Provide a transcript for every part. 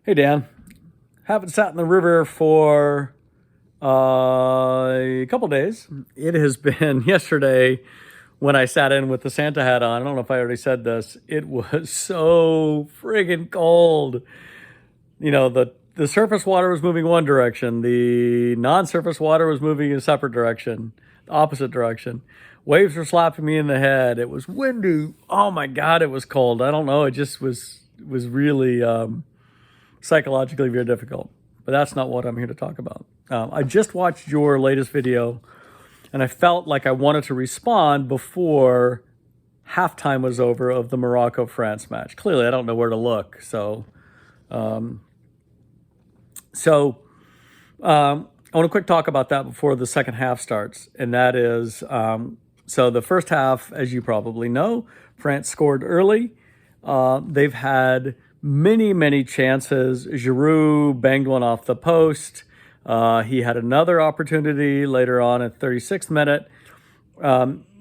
Hey, Dan. Haven't sat in the river for a couple days. It has been yesterday when I sat in with the Santa hat on. I don't know if I already said this. It was so friggin' cold. The surface water was moving one direction, the non surface water was moving in a separate direction, the opposite direction. Waves were slapping me in the head. It was windy. Oh my God, it was cold. I don't know. It just was really psychologically very difficult. But that's not what I'm here to talk about. I just watched your latest video, and I felt like I wanted to respond before halftime was over of the Morocco France match. Clearly, I don't know where to look. I want to quick talk about that before the second half starts, and that is so the first half, as you probably know, France scored early. They've had many chances. Giroud banged one off the post. He had another opportunity later on at 36th minute.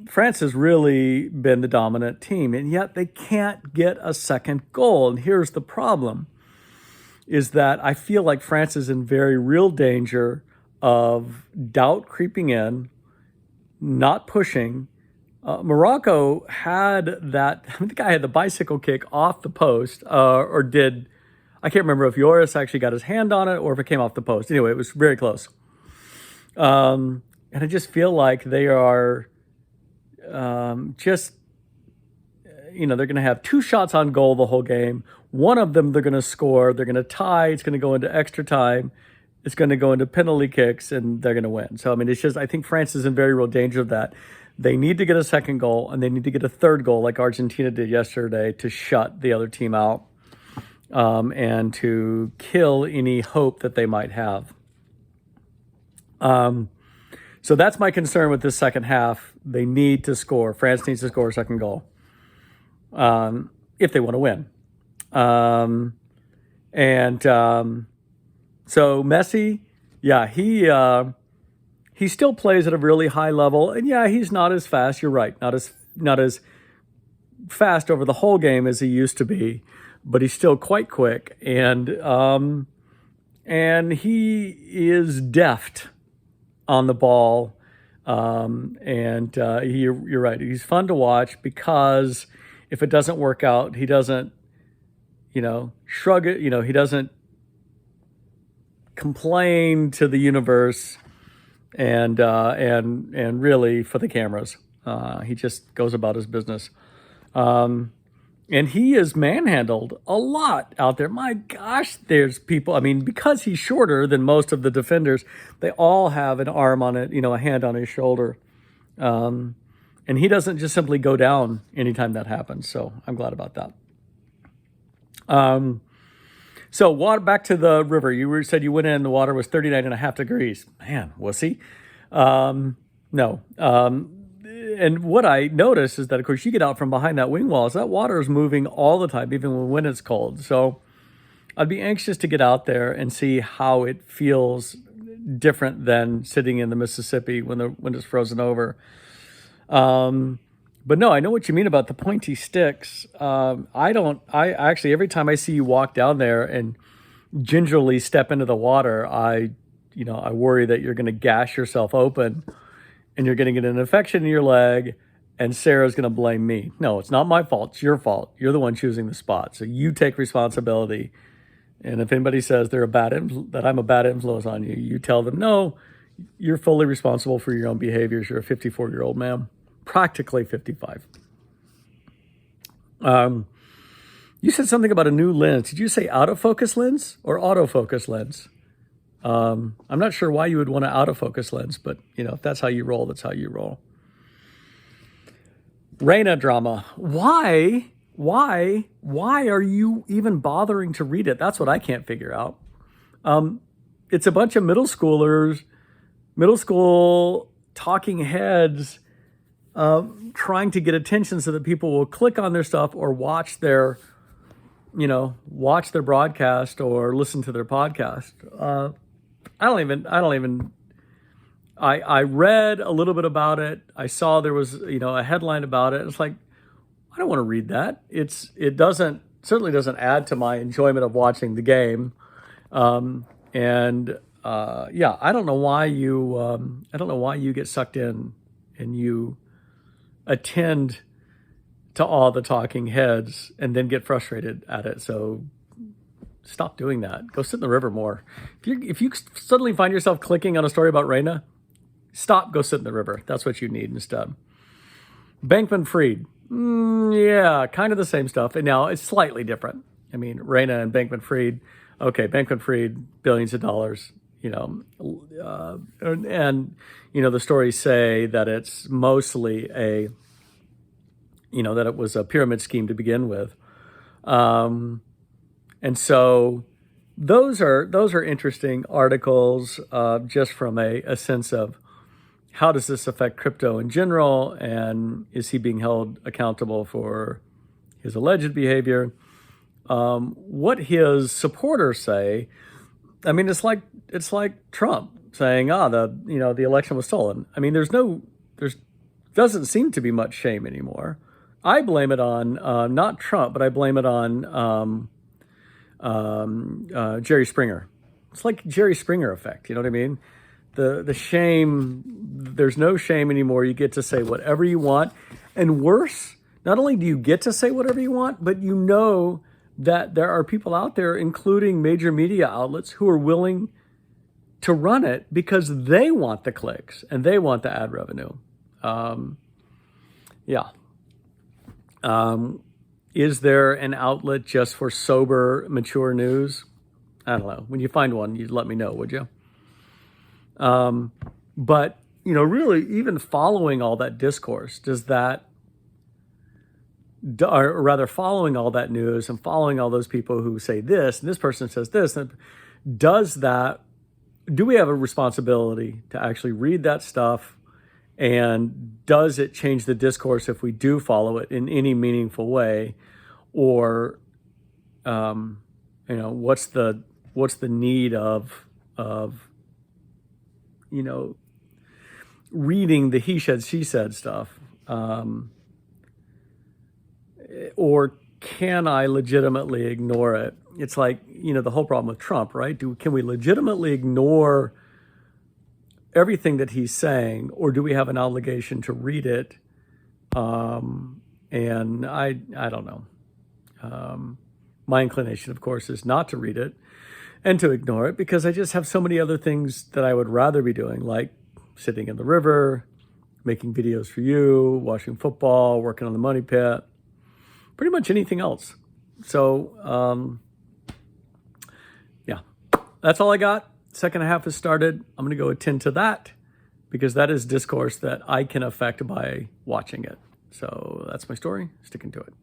France has really been the dominant team, and yet they can't get a second goal. And here's the problem, is that I feel like France is in very real danger of doubt creeping in, not pushing. Morocco had that, I think I had the bicycle kick off the post, I can't remember if Yoris actually got his hand on it or if it came off the post. Anyway, it was very close. And I just feel like they are they're going to have two shots on goal the whole game. One of them they're going to score. They're going to tie. It's going to go into extra time. It's going to go into penalty kicks, and they're going to win. So, I think France is in very real danger of that. They need to get a second goal, and they need to get a third goal like Argentina did yesterday to shut the other team out and to kill any hope that they might have. So that's my concern with this second half. They need to score. France needs to score a second goal if they want to win. So Messi, yeah, he still plays at a really high level, and yeah, he's not as fast. You're right, not as fast over the whole game as he used to be, but he's still quite quick, and he is deft on the ball, you're right. He's fun to watch because if it doesn't work out, he doesn't, shrug it. He doesn't complain to the universe and really for the cameras. He just goes about his business. And he is manhandled a lot out there. My gosh, there's people. Because he's shorter than most of the defenders, they all have an arm on it, a hand on his shoulder. And he doesn't just simply go down anytime that happens. So I'm glad about that. Back to the river. You said you went in, the water was 39.5 degrees. Man, wussy. No. And what I noticed is that, of course, you get out from behind that wing wall, so that water is moving all the time, even when it's cold. So I'd be anxious to get out there and see how it feels different than sitting in the Mississippi when it's frozen over. But no, I know what you mean about the pointy sticks. I actually, every time I see you walk down there and gingerly step into the water, I worry that you're going to gash yourself open and you're going to get an infection in your leg, and Sarah's going to blame me. No, it's not my fault. It's your fault. You're the one choosing the spot. So you take responsibility. And if anybody says that I'm a bad influence on you, you tell them, no, you're fully responsible for your own behaviors. You're a 54-year-old man, practically 55. You said something about a new lens. Did you say autofocus lens or autofocus lens? I'm not sure why you would want an autofocus lens, but if that's how you roll, that's how you roll. Reina drama. Why are you even bothering to read it? That's what I can't figure out. It's a bunch of middle school talking heads, trying to get attention so that people will click on their stuff or watch their broadcast or listen to their podcast. I read a little bit about it. I saw there was, a headline about it. It's like, I don't want to read that. It doesn't certainly doesn't add to my enjoyment of watching the game. Yeah, I don't know why you get sucked in and you attend to all the talking heads and then get frustrated at it. So stop doing that. Go sit in the river more. If you suddenly find yourself clicking on a story about Reyna, stop, go sit in the river. That's what you need instead. Bankman-Fried. Yeah, kind of the same stuff. And now it's slightly different. I mean, Reyna and Bankman-Fried, okay, Bankman-Fried, billions of dollars, the stories say that it's mostly that it was a pyramid scheme to begin with. And so those are interesting articles, just from a sense of how does this affect crypto in general, and is he being held accountable for his alleged behavior? What his supporters say, I mean, it's like Trump saying, the election was stolen. I mean, there doesn't seem to be much shame anymore. I blame it on not Trump, but I blame it on Jerry Springer. It's like Jerry Springer effect. You know what I mean? The shame, there's no shame anymore. You get to say whatever you want. And worse, not only do you get to say whatever you want, but you know that there are people out there, including major media outlets, who are willing to run it because they want the clicks and they want the ad revenue. Is there an outlet just for sober, mature news? I don't know. When you find one, you'd let me know, would you? But, really, even following all that discourse, or rather following all that news and following all those people who say this, and this person says this, do we have a responsibility to actually read that stuff? And does it change the discourse if we do follow it in any meaningful way? Or, what's the need of reading the he said, she said stuff? Or can I legitimately ignore it? It's like, the whole problem with Trump, right? Can we legitimately ignore everything that he's saying, or do we have an obligation to read it? And I don't know. My inclination, of course, is not to read it and to ignore it, because I just have so many other things that I would rather be doing, like sitting in the river, making videos for you, watching football, working on the Money Pit, pretty much anything else. So, that's all I got. Second half has started. I'm going to go attend to that, because that is discourse that I can affect by watching it. So that's my story. Sticking to it.